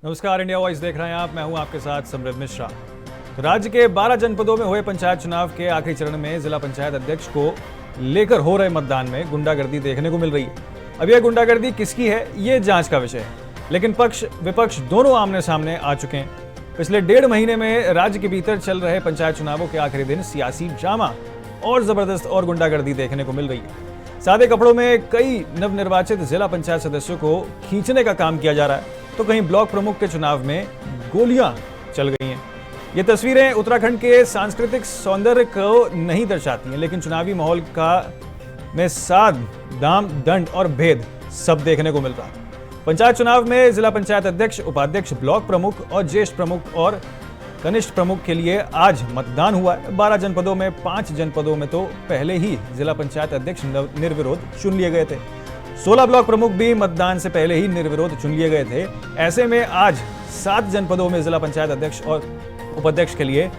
नमस्कार, India voice देख रहे हैं आप। मैं हूं आपके साथ समृद्ध मिश्रा। तो राज्य के 12 जनपदों में हुए पंचायत चुनाव के आखिरी चरण में जिला पंचायत अध्यक्ष को लेकर हो रहे मतदान में गुंडागर्दी देखने को मिल रही है। अब यह गुंडागर्दी किसकी है, ये जांच का विषय है, लेकिन पक्ष विपक्ष दोनों आमने सामने आ चुके हैं। पिछले 1.5 महीने में राज्य के भीतर चल रहे पंचायत चुनावों के आखिरी दिन सियासी ड्रामा और जबरदस्त और गुंडागर्दी देखने को मिल रही है। सादे कपड़ों में कई नवनिर्वाचित जिला पंचायत सदस्यों को खींचने का काम किया जा रहा है, तो कहीं ब्लॉक प्रमुख के चुनाव में गोलियां चल गई हैं। ये तस्वीरें उत्तराखंड के सांस्कृतिक सौंदर्य को नहीं दर्शाती हैं, लेकिन चुनावी माहौल का में साध, दाम, दंड और भेद सब देखने को मिल रहा है। पंचायत चुनाव में जिला पंचायत अध्यक्ष, उपाध्यक्ष, ब्लॉक प्रमुख और ज्येष्ठ प्रमुख और कनिष्ठ प्रमुख के लिए आज मतदान हुआ है। 12 जनपदों में 5 जनपदों में तो पहले ही जिला पंचायत अध्यक्ष निर्विरोध चुन लिए गए थे। 16 ब्लॉक प्रमुख भी मतदान से पहले ही निर्विरोध चुन लिए गए थे। ऐसे में आज 7 जनपदों में जिला पंचायत अध्यक्ष और उपाध्यक्ष के लिए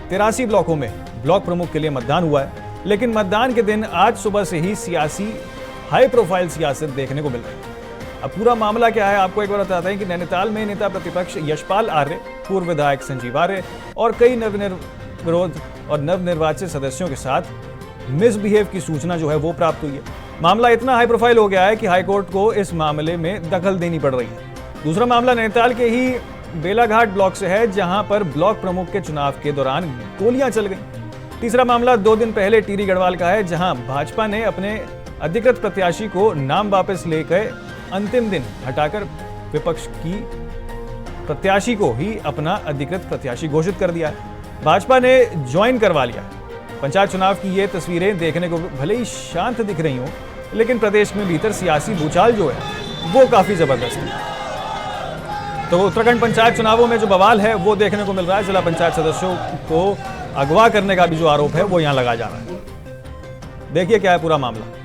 83 ब्लॉकों में ब्लॉक प्रमुख के लिए मतदान हुआ है। लेकिन मतदान के दिन आज सुबह से ही सियासी हाई प्रोफाइल सियासत देखने को मिल रही है। अब पूरा मामला क्या है, आपको एक बार बताते हैं कि नैनीताल में नेता प्रतिपक्ष यशपाल आर्य, पूर्व विधायक संजीव आर्य और कई नवनिर्विरोध और नवनिर्वाचित सदस्यों के साथ मिसबिहेव की सूचना जो है वो प्राप्त हुई है। मामला इतना हाई प्रोफाइल हो गया है कि हाईकोर्ट को इस मामले में दखल देनी पड़ रही है। दूसरा मामला नैनीताल के ही बेलाघाट ब्लॉक से है, जहां पर ब्लॉक प्रमुख के चुनाव के दौरान गोलियां चल गई। तीसरा मामला 2 दिन पहले टिहरी गढ़वाल का है, जहां भाजपा ने अपने अधिकृत प्रत्याशी को नाम वापस लेकर अंतिम दिन हटाकर विपक्ष की प्रत्याशी को ही अपना अधिकृत प्रत्याशी घोषित कर दिया है। भाजपा ने ज्वाइन करवा लिया। पंचायत चुनाव की ये तस्वीरें देखने को भले ही शांत दिख रही हों, लेकिन प्रदेश में भीतर सियासी भूचाल जो है वो काफी जबरदस्त है। तो उत्तराखंड पंचायत चुनावों में जो बवाल है वो देखने को मिल रहा है। जिला पंचायत सदस्यों को अगवा करने का भी जो आरोप है वो यहां लगाया जा रहा है। देखिए क्या है पूरा मामला।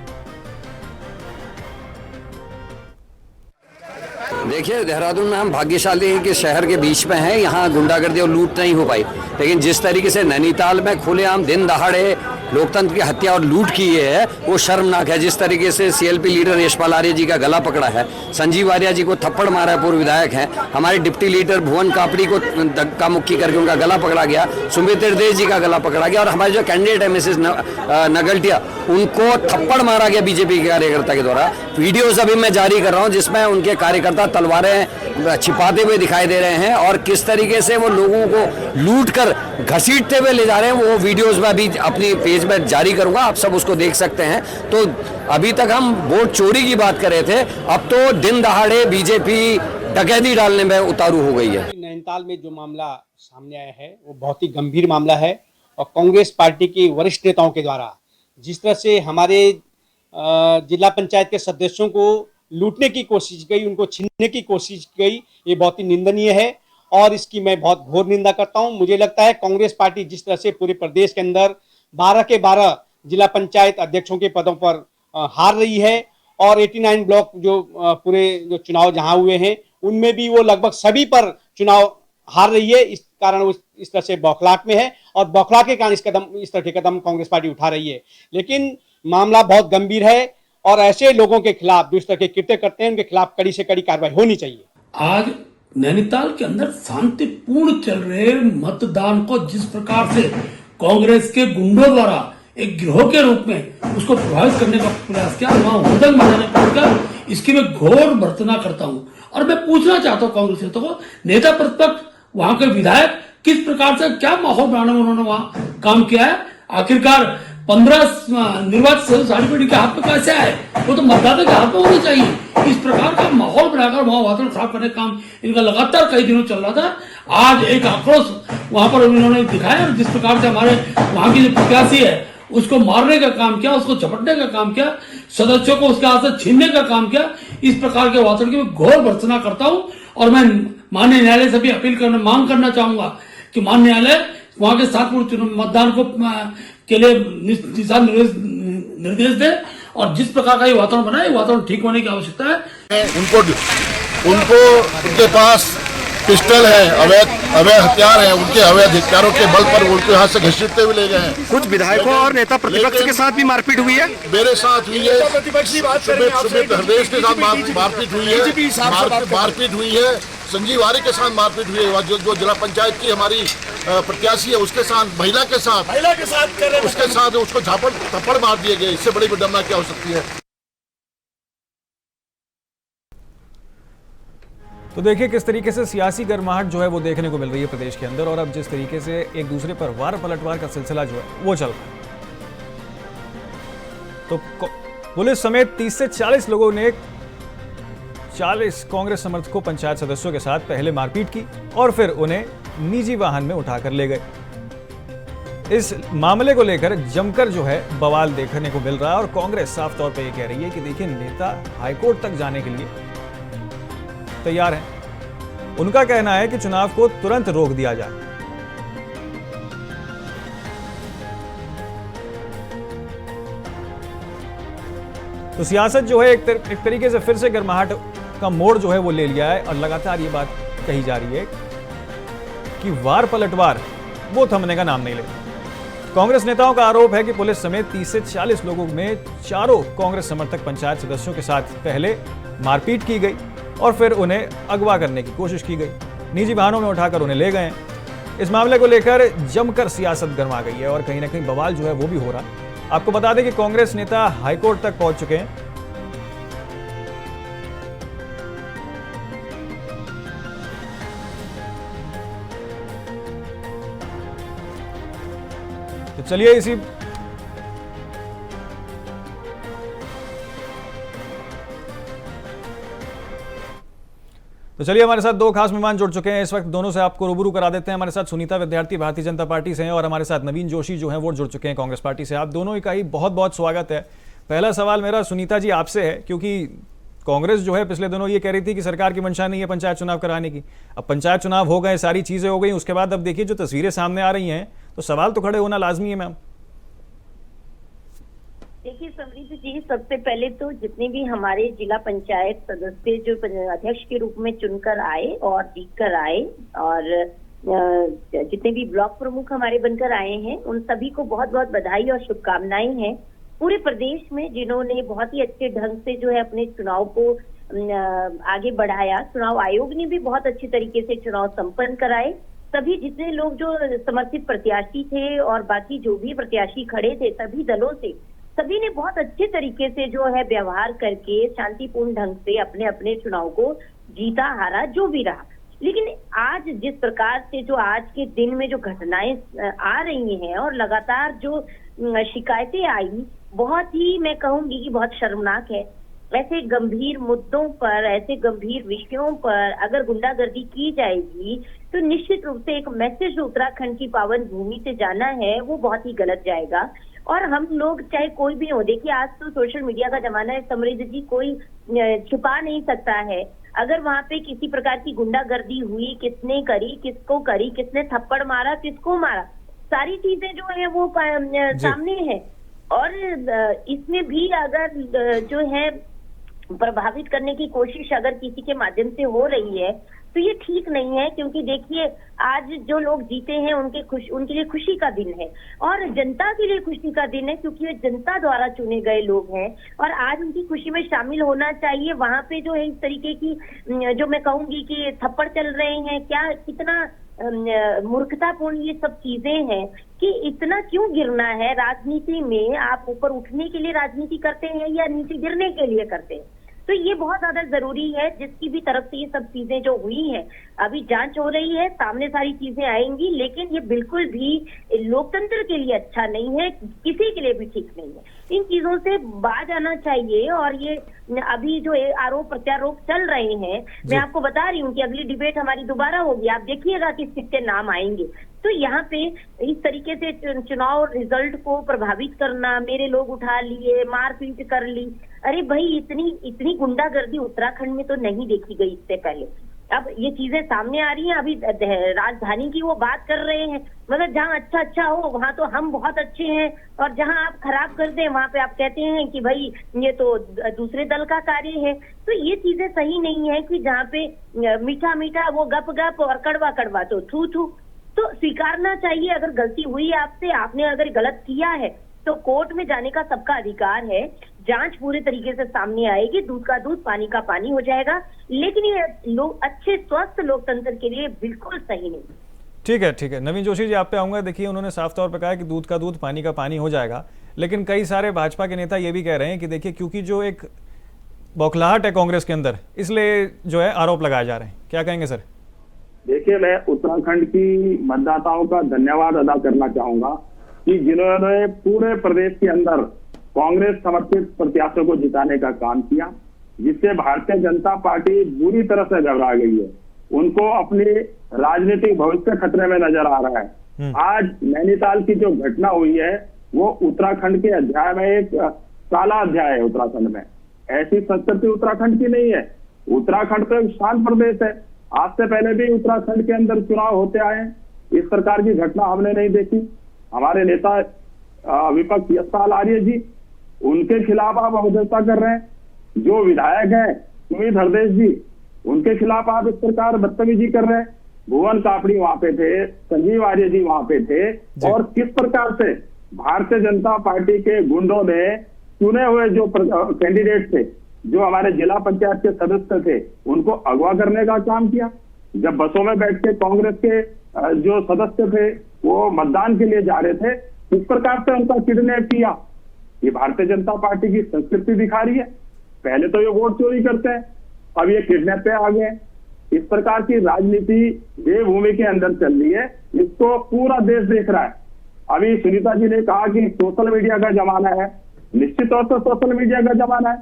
देखिए, देहरादून में हम भाग्यशाली हैं कि शहर के बीच में है, यहाँ गुंडागर्दी और लूट नहीं हो पाई। लेकिन जिस तरीके से नैनीताल में खुलेआम दिन दहाड़े लोकतंत्र की हत्या और लूट की है वो शर्मनाक है। जिस तरीके से सीएलपी लीडर यशपाल आर्य जी का गला पकड़ा है, संजीव आर्य जी को थप्पड़ मारा है, पूर्व विधायक हैं, हमारे डिप्टी लीडर भुवन कापड़ी को धक्का मुक्की करके उनका गला पकड़ा गया, सुमित देश जी का गला पकड़ा गया और हमारे जो कैंडिडेट है मिसेस नगलटिया, उनको थप्पड़ मारा गया बीजेपी के कार्यकर्ता के द्वारा। वीडियोज अभी मैं जारी कर रहा हूँ जिसमें उनके कार्यकर्ता तलवारें छिपाते हुए दिखाई दे रहे हैं और किस तरीके से वो लोगों को लूट कर घसीटते हुए ले जा रहे हैं, वो वीडियोज में अभी अपनी पेज में जारी करूंगा, आप सब उसको देख सकते हैं। तो अभी तक हम वोट चोरी की बात कर रहे थे, अब तो दिन दहाड़े बीजेपी डकैती डालने में उतारू हो गई है। नैनीताल में जो मामला सामने आया है वो बहुत ही गंभीर मामला है और कांग्रेस पार्टी के वरिष्ठ नेताओं के द्वारा जिस तरह से हमारे जिला पंचायत के सदस्यों को लूटने की कोशिश गई, उनको छीनने की कोशिश गई, ये बहुत ही निंदनीय है और इसकी मैं बहुत घोर निंदा करता हूं। मुझे लगता है कांग्रेस पार्टी जिस तरह से पूरे प्रदेश के अंदर 12 के 12 जिला पंचायत अध्यक्षों के पदों पर हार रही है और 89 ब्लॉक जो पूरे जो चुनाव जहां हुए हैं उनमें भी वो लगभग सभी पर चुनाव हार रही है। इस कारण वो इस तरह से बौखलाहट में है और बौखलाहट के कारण इस तरह के कदम कांग्रेस पार्टी उठा रही है। लेकिन मामला बहुत गंभीर है और ऐसे लोगों के खिलाफ जो इस तरह के कृत्य करते हैं उनके खिलाफ कड़ी से कड़ी कार्रवाई होनी चाहिए। आज नैनीताल के अंदर शांतिपूर्ण चल रहे मतदान को जिस प्रकार से कांग्रेस के गुंडों द्वारा एक गिरोह के रूप में उसको प्रभावित करने का प्रयास किया, वहां हुदंग मचाने पड़कर इसकी मैं घोर भर्त्सना करता हूं। और मैं पूछना चाहता हूं कांग्रेस नेताओं को, नेता प्रतिपक्ष वहां के विधायक किस प्रकार से क्या माहौल बनाने में उन्होंने वहां काम किया है। आखिरकार 15 निर्वाचित साड़ी पीढ़ी के हाथ में कैसे आए, वो तो मतदाता के हाथ में होना चाहिए। इस प्रकार का माहौल बनाकर वहां वातावरण खराब करने का काम इनका लगातार कई दिनों चल रहा था। आज एक आक्रोश वहां पर उन्होंने दिखाया और जिस प्रकार से हमारे वहां की जो प्रत्याशी है उसको मारने का काम किया, उसको झपटने का काम किया, सदस्यों को उसके हाथ से छीनने का काम किया। इस प्रकार के वातावरण की मैं घोर भर्त्सना करता हूं और मैं माननीय न्यायालय से भी मांग करना चाहूंगा कि माननीय न्यायालय वहां के 7 मतदान को के लिए दिशा निर्देश दे और जिस प्रकार का ये वातावरण बना है, वातावरण ठीक होने की आवश्यकता है। उनको उनके पास पिस्टल है, अवैध हथियार है, उनके अवैध हथियारों के बल पर उनको यहाँ से घसीटते हुए ले गए हैं। कुछ विधायकों और नेता प्रतिपक्ष के साथ भी मारपीट हुई है। मेरे साथ हुई है, सुमित हरदेश के साथ मारपीट हुई है, संजीव आर्य के साथ मारपीट हुई है, जो जिला पंचायत की हमारी प्रत्याशी है उसके साथ, महिला के साथ उसके साथ उसको थप्पड़ मार दिए गए। इससे बड़ी विडंबना क्या हो सकती है। तो देखिए किस तरीके से सियासी गर्माहट जो है वो देखने को मिल रही है प्रदेश के अंदर, और अब जिस तरीके से एक दूसरे पर वार पलटवार का सिलसिला जो है वो चल रहा है। तो पुलिस समेत 30 से 40 लोगों ने 40 कांग्रेस समर्थकों पंचायत सदस्यों के साथ पहले मारपीट की और फिर उन्हें निजी वाहन में उठाकर ले गए। इस मामले को लेकर जमकर जो है बवाल देखने को मिल रहा है और कांग्रेस साफ तौर पर यह कह रही है कि देखिए नेता हाईकोर्ट तक जाने के लिए तैयार हैं। उनका कहना है कि चुनाव को तुरंत रोक दिया जाए। तो सियासत जो है एक तरीके से फिर से गर्माहट का मोड़ जो है वो ले लिया है और लगातार ये बात कही जा रही है कि वार पलटवार वो थमने का नाम नहीं लेता। कांग्रेस नेताओं का आरोप है कि पुलिस समेत 30 से 40 लोगों में चारों कांग्रेस समर्थक पंचायत सदस्यों के साथ पहले मारपीट की गई और फिर उन्हें अगवा करने की कोशिश की गई, निजी वाहनों में उठाकर उन्हें ले गए। इस मामले को लेकर जमकर सियासत गर्मा गई है और कहीं ना कहीं बवाल जो है वो भी हो रहा है। आपको बता दें कि कांग्रेस नेता हाईकोर्ट तक पहुंच चुके हैं। तो चलिए हमारे साथ दो खास मेहमान जुड़ चुके हैं। इस वक्त दोनों से आपको रूबरू करा देते हैं। हमारे साथ सुनीता विद्यार्थी भारतीय जनता पार्टी से हैं और हमारे साथ नवीन जोशी जो हैं वो जुड़ चुके हैं कांग्रेस पार्टी से। आप दोनों का ही बहुत बहुत स्वागत है। पहला सवाल मेरा सुनीता जी आपसे है, क्योंकि कांग्रेस जो है पिछले दिनों ये कह रही थी कि सरकार की मंशा नहीं है पंचायत चुनाव कराने की। अब पंचायत चुनाव हो गए, सारी चीजें हो गई, उसके बाद अब देखिए जो तस्वीरें सामने आ रही हैं तो सवाल तो खड़े होना लाजमी है। मैम देखिए समृद्ध जी, सबसे पहले तो जितने भी हमारे जिला पंचायत सदस्य जो अध्यक्ष के रूप में चुनकर आए और जीतकर आए और जितने भी ब्लॉक प्रमुख हमारे बनकर आए हैं उन सभी को बहुत बहुत बधाई और शुभकामनाएं हैं। पूरे प्रदेश में जिन्होंने बहुत ही अच्छे ढंग से जो है अपने चुनाव को आगे बढ़ाया, चुनाव आयोग ने भी बहुत अच्छे तरीके से चुनाव संपन्न कराए। सभी जितने लोग जो समर्थित प्रत्याशी थे और बाकी जो भी प्रत्याशी खड़े थे सभी दलों से, सभी ने बहुत अच्छे तरीके से जो है व्यवहार करके शांतिपूर्ण ढंग से अपने अपने चुनाव को जीता हारा जो भी रहा। लेकिन आज जिस प्रकार से जो आज के दिन में जो घटनाएं आ रही हैं और लगातार जो शिकायतें आई, बहुत ही मैं कहूंगी कि बहुत शर्मनाक है। ऐसे गंभीर मुद्दों पर, ऐसे गंभीर विषयों पर अगर गुंडागर्दी की जाएगी तो निश्चित रूप से एक मैसेज उत्तराखंड की पावन भूमि से जाना है वो बहुत ही गलत जाएगा। और हम लोग चाहे कोई भी हो, देखिए आज तो सोशल मीडिया का जमाना है समृद्ध जी, कोई छुपा नहीं सकता है। अगर वहां पे किसी प्रकार की गुंडागर्दी हुई, किसने करी, किसको करी, किसने थप्पड़ मारा, किसको मारा, सारी चीजें जो है वो सामने है। और इसमें भी अगर जो है प्रभावित करने की कोशिश अगर किसी के माध्यम से हो रही है तो ये ठीक नहीं है, क्योंकि देखिए आज जो लोग जीते हैं उनके लिए खुशी का दिन है और जनता के लिए खुशी का दिन है, क्योंकि वे जनता द्वारा चुने गए लोग हैं और आज उनकी खुशी में शामिल होना चाहिए। वहां पे जो है इस तरीके की जो मैं कहूंगी कि थप्पड़ चल रहे हैं, क्या कितना मूर्खतापूर्ण ये सब चीजें हैं कि इतना क्यों गिरना है। राजनीति में आप ऊपर उठने के लिए राजनीति करते हैं या नीचे गिरने के लिए करते हैं, तो ये बहुत ज्यादा जरूरी है। जिसकी भी तरफ से ये सब चीजें जो हुई हैं, अभी जांच हो रही है, सामने सारी चीजें आएंगी, लेकिन ये बिल्कुल भी लोकतंत्र के लिए अच्छा नहीं है, किसी के लिए भी ठीक नहीं है। इन चीजों से बाज आना चाहिए। और ये अभी जो आरोप प्रत्यारोप चल रहे हैं, मैं आपको बता रही हूँ कि अगली डिबेट हमारी दोबारा होगी, आप देखिएगा किस किसके नाम आएंगे। तो यहाँ पे इस तरीके से चुनाव रिजल्ट को प्रभावित करना, मेरे लोग उठा लिए, मारपीट कर ली, अरे भाई इतनी गुंडागर्दी उत्तराखंड में तो नहीं देखी गई इससे पहले। अब ये चीजें सामने आ रही हैं। अभी राजधानी की वो बात कर रहे हैं, मतलब जहाँ अच्छा हो वहां तो हम बहुत अच्छे हैं और जहां आप खराब कर दें वहां पे आप कहते हैं कि भाई ये तो दूसरे दल का कार्य है। तो ये चीजें सही नहीं है कि जहाँ पे मीठा मीठा वो गप गप और कड़वा कड़वा तो थू थू। तो स्वीकारना चाहिए अगर गलती हुई आपसे, आपने अगर गलत किया है तो कोर्ट में जाने का सबका अधिकार है। जांच पूरे तरीके से सामने आएगी, दूध का दूध पानी का पानी हो जाएगा। लेकिन ये लोग अच्छे स्वस्थ लोकतंत्र के लिए बिल्कुल सही नहीं। ठीक है नवीन जोशी जी, आप पे आऊंगा। देखिए, उन्होंने साफ तौर पर कहा कि दूध का दूध पानी का पानी हो जाएगा, लेकिन कई सारे भाजपा के नेता ये भी कह रहे हैं कि देखिए, क्योंकि जो एक बौखलाहट है कांग्रेस के अंदर, इसलिए जो है आरोप लगाए जा रहे हैं। क्या कहेंगे सर? देखिए, मैं उत्तराखंड की मतदाताओं का धन्यवाद अदा करना चाहूंगा कि जिन्होंने पूरे प्रदेश के अंदर कांग्रेस समर्थित प्रत्याशियों को जिताने का काम किया, जिससे भारतीय जनता पार्टी बुरी तरह से घबरा गई है। उनको अपने राजनीतिक भविष्य खतरे में नजर आ रहा है। आज नैनीताल की जो घटना हुई है वो उत्तराखंड के अध्याय में एक काला अध्याय है। उत्तराखंड में ऐसी संस्कृति उत्तराखंड की नहीं है। उत्तराखंड तो एक शांत प्रदेश है। आज से पहले भी उत्तराखंड के अंदर चुनाव होते आए हैं, इस प्रकार की घटना हमने नहीं देखी। हमारे नेता विपक्ष यशपाल आर्य जी, उनके खिलाफ आप अवज्ञा कर रहे हैं। जो विधायक हैं सुमित हरदेश जी, उनके खिलाफ आप इस प्रकार बदतमीजी कर रहे हैं। भुवन कापड़ी वहां पे थे, संजीव आर्य जी वहां पे थे, और किस प्रकार से भारतीय जनता पार्टी के गुंडों ने चुने हुए जो कैंडिडेट थे, जो हमारे जिला पंचायत के सदस्य थे, उनको अगवा करने का काम किया। जब बसों में बैठ के कांग्रेस के जो सदस्य थे वो मतदान के लिए जा रहे थे, किस प्रकार से उनका किडनैप किया। ये भारतीय जनता पार्टी की संस्कृति दिखा रही है। पहले तो ये वोट चोरी करते हैं, अब ये किडनैप पे आ गए। इस प्रकार की राजनीति देवभूमि के अंदर चल रही है, इसको पूरा देश देख रहा है। अभी सुनीता जी ने कहा कि सोशल मीडिया का जमाना है। निश्चित तौर से सोशल मीडिया का जमाना है।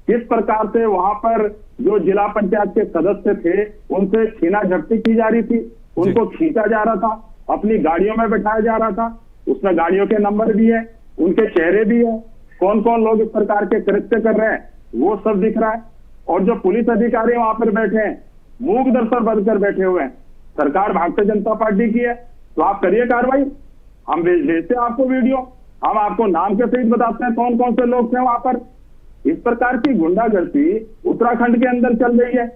किस प्रकार से वहां पर जो जिला पंचायत के सदस्य थे उनसे छीना झपटी की जा रही थी, उनको खींचा जा रहा था, अपनी गाड़ियों में बैठाया जा रहा था। उसमें गाड़ियों के नंबर भी है, उनके चेहरे भी है, कौन कौन लोग इस प्रकार के कृत्य कर रहे हैं वो सब दिख रहा है। और जो पुलिस अधिकारी वहां पर बैठे हैं, मूक दर्शन बनकर बैठे हुए हैं। सरकार भारतीय जनता पार्टी की है तो आप करिए कार्रवाई, हम भेजते हैं आपको वीडियो, हम आपको नाम के सहित बताते हैं कौन कौन से लोग थे वहां पर। इस प्रकार की गुंडागर्दी उत्तराखंड के अंदर चल रही है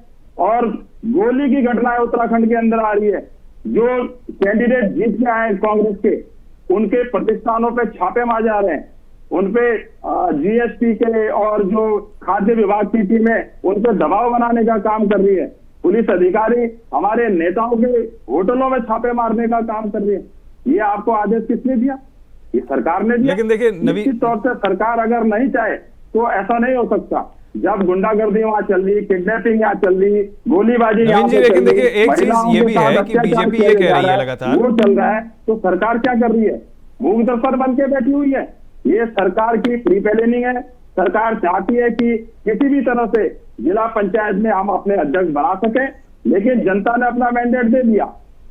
और गोली की घटनाएं उत्तराखंड के अंदर आ रही है। जो कैंडिडेट जीत के आए कांग्रेस के, उनके प्रतिष्ठानों पे छापे मारे जा रहे हैं, उनपे जीएसटी के और जो खाद्य विभाग की टीमें उनपे दबाव बनाने का काम कर रही है। पुलिस अधिकारी हमारे नेताओं के होटलों में छापे मारने का काम कर रही है। ये आपको आदेश किसने दिया? ये सरकार ने दिया। लेकिन देखिए, निश्चित तौर से सरकार अगर नहीं चाहे तो ऐसा नहीं हो सकता। जब गुंडागर्दी वहां चल रही, किडनैपिंग यहाँ चल रही, गोलीबाजी यहाँ पे लेकिन देखिए, एक चीज ये भी है कि बीजेपी ये कह रही है लगातार, वो चल रहा है, तो सरकार क्या कर रही है? मूक दर्शन बन के बैठी हुई है। ये सरकार की प्री प्लानिंग है। सरकार चाहती है कि किसी भी तरह से जिला पंचायत में हम अपने अध्यक्ष बना सके, लेकिन जनता ने अपना मैंडेट दे दिया।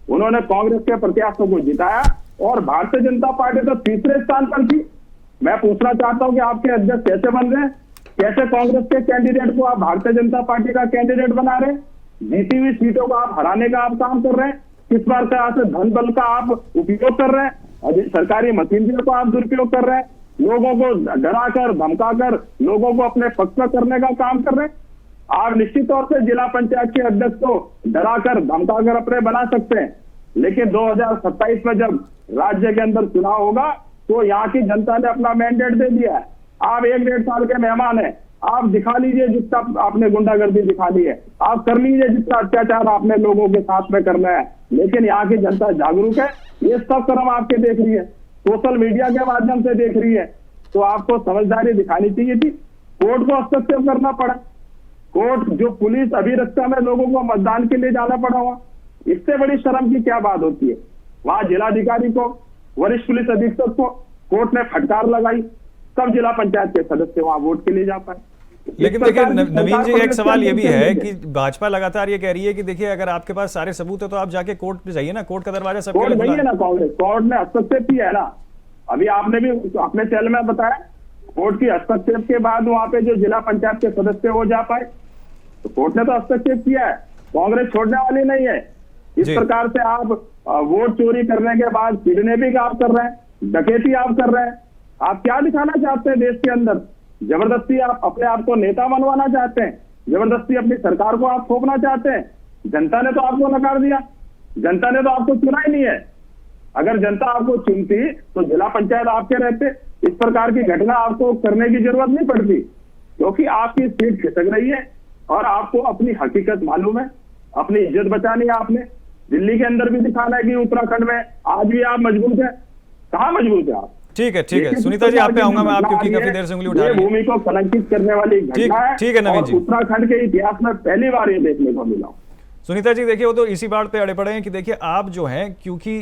उन्होंने कांग्रेस के प्रत्याशियों को जिताया और भारतीय जनता पार्टी तो तीसरे स्थान पर थी। मैं पूछना चाहता हूं कि आपके अध्यक्ष कैसे बन रहे हैं? कैसे कांग्रेस के कैंडिडेट को आप भारतीय जनता पार्टी का कैंडिडेट बना रहे हैं? जीती हुई सीटों को आप हराने का आप काम कर रहे हैं। किस प्रकार से धन बल का आप उपयोग कर रहे हैं? सरकारी मशीनरी को आप दुरुपयोग कर रहे हैं। लोगों को डराकर धमकाकर लोगों को अपने पक्ष में करने का काम कर रहे हैं। आप निश्चित तौर से जिला पंचायत के अध्यक्ष को डराकर धमकाकर अपने बना सकते हैं, लेकिन 2027 में जब राज्य के अंदर चुनाव होगा तो यहाँ की जनता ने अपना मैंडेट दे दिया है। आप 1-1.5 साल के मेहमान हैं। आप दिखा लीजिए जितना आपने गुंडागर्दी दिखा ली है, आप कर लीजिए जितना अत्याचार आपने लोगों के साथ में करना है, लेकिन यहाँ की जनता जागरूक है। ये सब कर्म आपके देख रही है, सोशल मीडिया के माध्यम से देख रही है, तो आपको समझदारी दिखानी चाहिए थी। कोर्ट को हस्तक्षेप करना पड़ा। कोर्ट जो पुलिस अभिरक्षा में लोगों को मतदान के लिए जाना पड़ा हुआ, इससे बड़ी शर्म की क्या बात होती है? वहां जिलाधिकारी को, वरिष्ठ पुलिस अधीक्षक को कोर्ट ने फटकार लगाई, तब जिला पंचायत के सदस्य वहां वोट के लिए जा पाए। लेकिन देखिए नवीन जी, एक सवाल ये भी है कि भाजपा लगातार ये कह रही है कि देखिए, अगर आपके पास सारे सबूत है तो आप जाके कोर्ट पे जाइए ना, कोर्ट का दरवाजा सबके लिए खुला है ना। कांग्रेस कोर्ट ने हस्तक्षेप किया है ना, अभी आपने भी अपने चैनल में बताया। कोर्ट की हस्तक्षेप के बाद वहां पे जो जिला पंचायत के सदस्य हो जा पाए, तो कोर्ट ने तो हस्तक्षेप किया है। कांग्रेस छोड़ने वाली नहीं है। इस प्रकार से आप वोट चोरी करने के बाद किडनैपिंग आप कर रहे हैं, डकैती आप कर रहे हैं। आप क्या दिखाना चाहते हैं देश के अंदर? जबरदस्ती आप अपने आप को नेता बनवाना चाहते हैं, जबरदस्ती अपनी सरकार को आप थोपना चाहते हैं। जनता ने तो आपको नकार दिया, जनता ने तो आपको चुना ही नहीं है। अगर जनता आपको चुनती तो जिला पंचायत आपके रहते। इस प्रकार की घटना आपको करने की जरूरत नहीं पड़ती, क्योंकि आपकी सीट खिसक रही है और आपको अपनी हकीकत मालूम है, अपनी इज्जत बचानी है। आपने दिल्ली के अंदर भी दिखाना है कि उत्तराखंड में आज भी आप मजबूत है। कहाँ मजबूत है आप? ठीक है सुनीता जी, आप पे आऊंगा मैं, आप क्योंकि काफी देर से उंगली उठा रही है। भूमि को कलंकित करने वाली घटना है। ठीक है नवीन जी, उत्तराखंड के इतिहास में पहली बार ये देखने को मिला। सुनीता जी देखिए, वो तो इसी बात पे अड़े पड़े हैं कि देखिए आप जो हैं, क्योंकि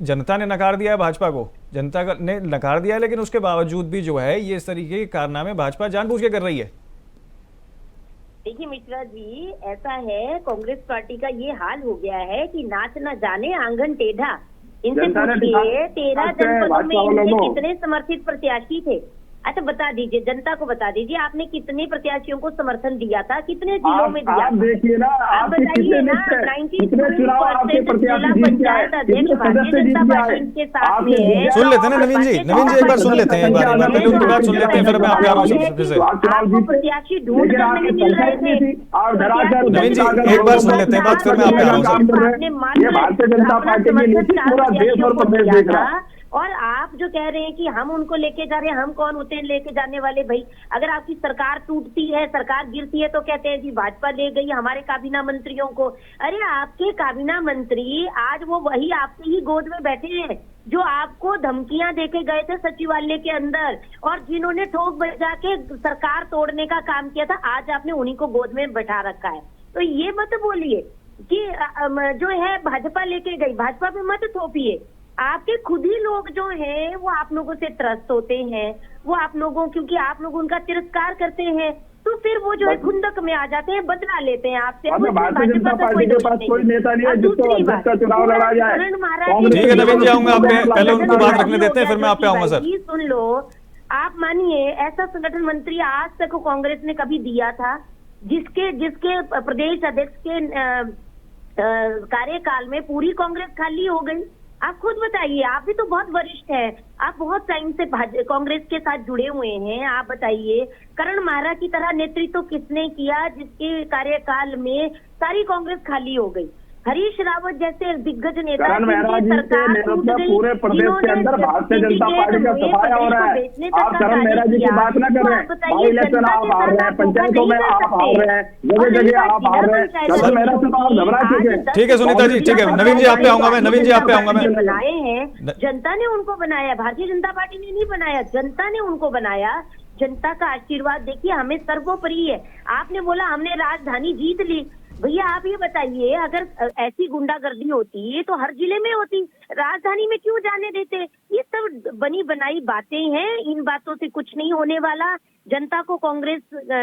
जनता ने नकार दिया है भाजपा को, जनता ने नकार दिया है, लेकिन उसके बावजूद भी जो है ये इस तरीके के कारनामे भाजपा जानबूझ के कर रही है। देखिए मिश्रा जी, ऐसा है, कांग्रेस पार्टी का ये हाल हो गया है कि नाच न जाने आंगन टेढ़ा। इनसे पूछिए 13 जनपदों में इनके कितने समर्थित प्रत्याशी थे। अच्छा बता दीजिए, जनता को बता दीजिए, आपने कितने प्रत्याशियों को समर्थन दिया था, कितने जिलों में दिया आप देखिए ना, आप बताइए ना। 92% जिला पंचायत अध्यक्ष भारतीय जनता पार्टी के साथ में है। सुन लेते हैं ना नवीन जी, एक बार सुन लेते हैं, एक बार पहले उनकी बात सुन लेते हैं, फिर मैं आपके आपको प्रत्याशी ढूंढ कर नहीं मिल रहे थे। नवीन जी एक बार सुन लेते हैं बात, फिर मैं आपके भारतीय जनता पार्टी की नीति पूरा देश और प्रदेश देख रहा है। और आप जो कह रहे हैं कि हम उनको लेके जा रहे हैं, हम कौन होते हैं लेके जाने वाले? भाई अगर आपकी सरकार टूटती है, सरकार गिरती है, तो कहते हैं जी भाजपा ले गई हमारे काबीना मंत्रियों को। अरे आपके काबीना मंत्री आज वो वही आपके ही गोद में बैठे हैं जो आपको धमकियां देके गए थे सचिवालय के अंदर, और जिन्होंने ठोक बजा के सरकार तोड़ने का काम किया था, आज आपने उन्हीं को गोद में बैठा रखा है। तो ये मत बोलिए कि जो है भाजपा लेके गई, भाजपा पे मत थोपिए। आपके खुद ही लोग जो हैं वो आप लोगों से त्रस्त होते हैं, वो आप लोगों, क्योंकि आप लोग उनका तिरस्कार करते हैं, तो फिर वो जो है खुंदक में आ जाते हैं, बदला लेते हैं आपसे। भारतीय जनता पार्टी के पास कोई नेता नहीं है जिसको अध्यक्ष का चुनाव लड़ा जाए। ठीक है नवीन जी, आऊंगा आप पे, पहले उनको बात रखने देते हैं, फिर मैं आप पे आऊंगा सर। सुन लो, आप मानिए ऐसा संगठन मंत्री आज तक कांग्रेस ने कभी दिया था जिसके प्रदेश अध्यक्ष के कार्यकाल में पूरी कांग्रेस खाली हो गई? आप खुद बताइए, आप भी तो बहुत वरिष्ठ हैं, आप बहुत टाइम से कांग्रेस के साथ जुड़े हुए हैं। आप बताइए, करण मारा की तरह नेतृत्व किसने किया जिसके कार्यकाल में सारी कांग्रेस खाली हो गई? हरीश रावत जैसे दिग्गज नेता पूरे प्रदेश के अंदर भारतीय जनता पार्टी का सफाया हो रहा है। आप करण मेहरा जी की बात ना कर रहे हैं, भाई इलेक्शन आप हार रहे हैं, पंचायतों में आप हार रहे हैं, जगह जगह आप हार रहे हैं, करण मेहरा से तो आप घबरा चुके हैं। ठीक है सुनीता जी, ठीक है नवीन जी आप पे आऊंगा मैं, नवीन जी आप पे आऊंगा मैं। बनाए हैं, जनता ने उनको बनाया, भारतीय जनता पार्टी ने नहीं बनाया, जनता ने उनको बनाया। जनता का आशीर्वाद देखिए हमें सर्वोपरि है। आपने बोला हमने राजधानी जीत ली, भैया आप ये बताइए, अगर ऐसी गुंडागर्दी होती तो हर जिले में होती, राजधानी में क्यों जाने देते? ये सब बनी बनाई बातें हैं, इन बातों से कुछ नहीं होने वाला। जनता को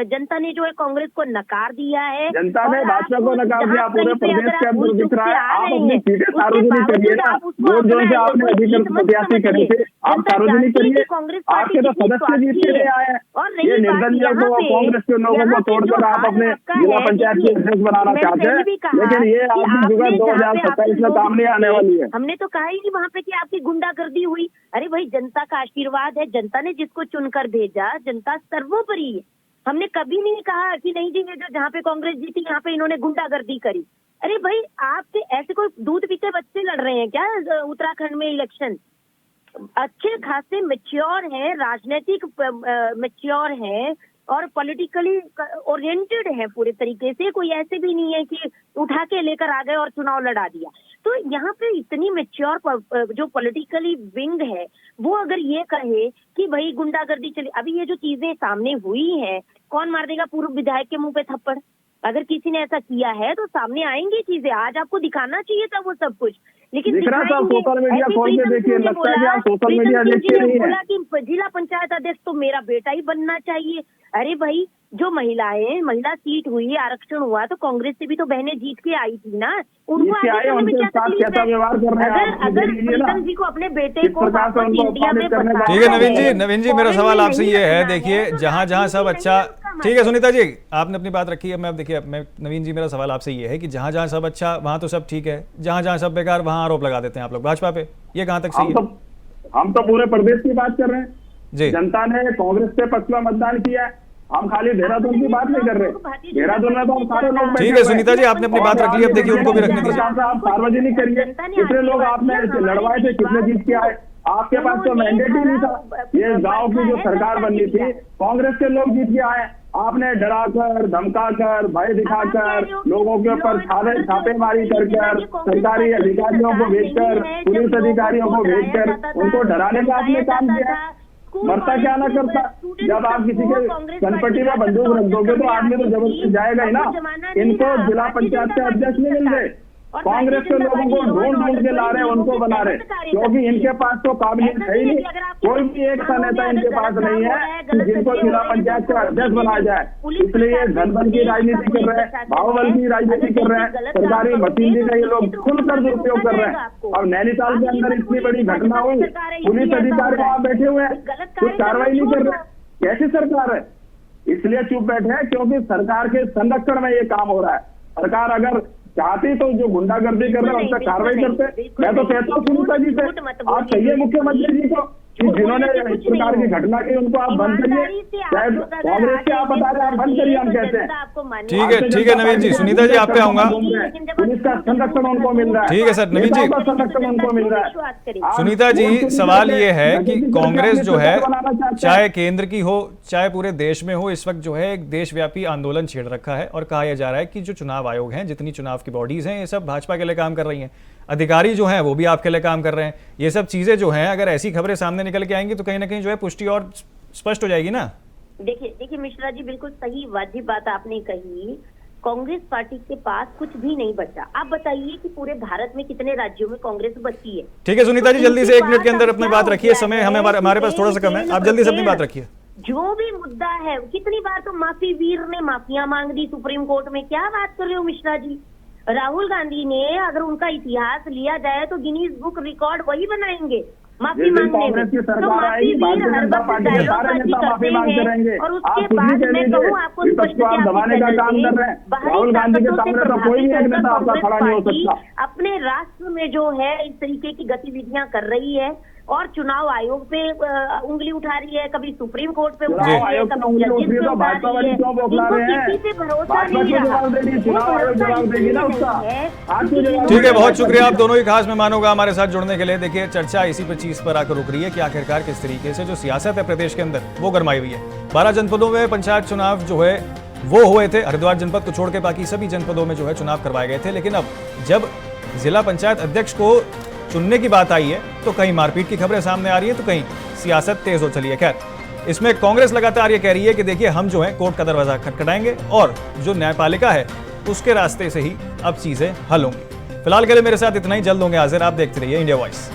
जनता ने जो है कांग्रेस को नकार दिया है, जनता ने भाजपा को नकार दिया, पूरे प्रदेश के अंदर दिख रहा है। आप अपनी सीटें सार्वजनिक करिए ना, वोट जो से आपने अधिकृत प्रत्याशी करे थे आप सार्वजनिक करिए। आपके तो सदस्य जीत के लिए आए हैं, ये निर्दलीय को कांग्रेस के लोगों को तोड़कर आप अपने जिला पंचायत के अध्यक्ष बनाना चाहते हैं, लेकिन ये आपकी जुगाड़ 2027 में काम नहीं आने वाली है। हमने तो कहा ही नहीं वहाँ पे कि आपकी गुंडागर्दी हुई। अरे भाई जनता का आशीर्वाद है, जनता ने जिसको चुनकर भेजा, जनता सर्वोपरि है। हमने कभी नहीं कहा कि नहीं जी जो जहाँ पे कांग्रेस जीती यहाँ पे इन्होंने गुंडागर्दी करी। अरे भाई आपके ऐसे कोई दूध पीते बच्चे लड़ रहे हैं क्या उत्तराखंड में इलेक्शन? अच्छे खासे मैच्योर हैं, राजनीतिक मैच्योर हैं और पॉलिटिकली ओरिएंटेड है पूरे तरीके से। कोई ऐसे भी नहीं है कि उठा के लेकर आ गए और चुनाव लड़ा दिया। तो यहाँ पे इतनी मैच्योर जो पॉलिटिकली विंग है वो अगर ये कहे कि भाई गुंडागर्दी चली, अभी ये जो चीजें सामने हुई है, कौन मार देगा पूर्व विधायक के मुंह पे थप्पड़? अगर किसी ने ऐसा किया है तो सामने आएंगी चीजें। आज आपको दिखाना चाहिए था वो सब कुछ, लेकिन सोशल मीडिया खोल के देखिए, लगता है कि आप सोशल मीडिया देखते नहीं हैं। बोला कि जिला पंचायत अध्यक्ष तो मेरा बेटा ही बनना चाहिए। अरे भाई जो महिला सीट हुई, आरक्षण हुआ, तो कांग्रेस से भी तो बहनें जीत के आई थी ना, उनको अगर प्रीतम जी को अपने बेटे को इंडिया में, ठीक है नवीन जी मेरा सवाल आपसे ये है, देखिए जहाँ जहाँ सब अच्छा, ठीक है सुनीता जी आपने अपनी बात रखी है, मैं देखिए नवीन जी मेरा सवाल आपसे ये है कि जहाँ जहाँ सब अच्छा वहाँ तो सब ठीक है, जहाँ जहाँ सब बेकार वहाँ आरोप लगा देते हैं आप लोग भाजपा पे, ये कहाँ तक सही है? हम तो पूरे प्रदेश की बात कर रहे हैं जी। जनता ने कांग्रेस के पक्ष में मतदान किया है, हम खाली देहरादून की बात नहीं कर रहे। देहरादून में तो हम सारे लोग, ठीक है सुनीता जी आपने अपनी बात रख ली, अब देखिए उनको भी रखने दीजिए। आप सार्वजनिक करिए, कितने लोग आपने लड़वाए थे, कितने जीत के आए, आपके पास तो मैंडेट ही नहीं था। ये गांव की जो सरकार बननी थी, कांग्रेस के लोग जीत के आए। आपने डराकर, धमकाकर, भय दिखाकर, लोगों के ऊपर छापेमारी कर सरकारी अधिकारियों को भेजकर, पुलिस अधिकारियों को भेजकर उनको डराने का आपने काम किया। मरता क्या ना करता। जब आप किसी के कनपट्टी में बंदूक रख दोगे तो आदमी तो जबरदस्ती जाएगा ही ना। इनको जिला पंचायत के अध्यक्ष नहीं मिल रहे, कांग्रेस के लोगों को ढूंढ के ला रहे, उनको बना रहे, क्योंकि इनके पास तो काबिलियत है ही नहीं। कोई भी एक सा नेता इनके पास नहीं है कि जिनको जिला पंचायत का अध्यक्ष बनाया जाए। इसलिए धनबल की राजनीति कर रहे हैं, बाहुबल की राजनीति कर रहे हैं, सरकारी मशीनरी का ये लोग खुलकर दुरुपयोग कर रहे हैं। और नैनीताल के अंदर इतनी बड़ी घटना हुई, पुलिस अधिकारी वहां बैठे हुए हैं, कुछ कार्रवाई नहीं कर रहे। कैसी सरकार है? इसलिए चुप बैठे हैं क्योंकि सरकार के संरक्षण में ये काम हो रहा है। सरकार अगर चाहती तो जो गुंडागर्दी कर रहे हैं उन पर कार्रवाई करते। मैं तो कहता हूँ सुनीता जी से, आप कहिए मुख्यमंत्री जी को कि जिन्होंने इस प्रकार की घटना की उनको आप बंद करिए। शायद कांग्रेस के आप बता रहे हैं, आप बंद करिए, हम कहते हैं। ठीक है नवीन जी, सुनीता जी आप पे आऊंगा। पुलिस का संरक्षण उनको मिल रहा है। ठीक है सर, नवीन जी संरक्षण उनको मिल रहा है। सुनीता जी, सवाल ये है कि कांग्रेस जो है, चाहे केंद्र की हो चाहे पूरे देश में हो, इस वक्त जो है एक देशव्यापी आंदोलन छेड़ रखा है और कहा यह जा रहा है कि जो चुनाव आयोग हैं, जितनी चुनाव की बॉडीज हैं, ये सब भाजपा के लिए काम कर रही हैं, अधिकारी जो हैं वो भी आपके लिए काम कर रहे हैं। ये सब चीजें जो हैं, अगर ऐसी खबरें सामने निकल के आएंगी तो कहीं ना कहीं जो है पुष्टि और स्पष्ट हो जाएगी ना। देखिए मिश्रा जी, बिल्कुल सही वाजिब बात आपने कही। कांग्रेस पार्टी के पास कुछ भी नहीं बचा। आप बताइए कि पूरे भारत में कितने राज्यों में कांग्रेस बची है? ठीक है सुनीता जी, जल्दी से 1 मिनट के अंदर अपनी बात रखिए, समय हमारे पास थोड़ा सा कम है, आप जल्दी से अपनी बात रखिए। जो भी मुद्दा है, कितनी बार तो माफी वीर ने माफियां मांग दी सुप्रीम कोर्ट में। क्या बात कर रहे हो मिश्रा जी? राहुल गांधी ने, अगर उनका इतिहास लिया जाए तो गिनीज बुक रिकॉर्ड वही बनाएंगे माफी मांगने में। तो माफी वीर हर वक्त डायलॉगबाजी करते हैं। और उसके बाद मैं कहूँ आपको राहुल गांधी के सामने तो कोई भी एक नेता आपका खड़ा नहीं हो सकता। अपने राष्ट्र में जो है इस तरीके की गतिविधियां कर रही है और चुनाव आयोग पे उंगली उठा रही है, कभी सुप्रीम कोर्ट पे उठा रही है, कभी जजेस पे उठा रही है। इनको किसी पे भरोसा नहीं रहा। ठीक है, बहुत शुक्रिया आप दोनों ही खास मेहमानों का हमारे साथ जुड़ने के लिए। देखिए, चर्चा इसी चीज पर आकर रुक रही है कि आखिरकार किस तरीके से जो सियासत है प्रदेश के अंदर वो गरमाई हुई है। 12 जनपदों में पंचायत चुनाव जो है वो हुए थे। हरिद्वार जनपद को छोड़ के बाकी सभी जनपदों में जो है चुनाव करवाए गए थे। लेकिन अब जब जिला पंचायत अध्यक्ष को चुनने की बात आई है तो कहीं मारपीट की खबरें सामने आ रही है, तो कहीं सियासत तेज हो चली है। खैर, इसमें कांग्रेस लगातार ये कह रही है कि देखिए हम जो है कोर्ट का दरवाजा खटखटाएंगे और जो न्यायपालिका है उसके रास्ते से ही अब चीजें हल होंगी। फिलहाल के लिए मेरे साथ इतना ही, जल्द होंगे हाजिर। आप देखते रहिए इंडिया वॉइस।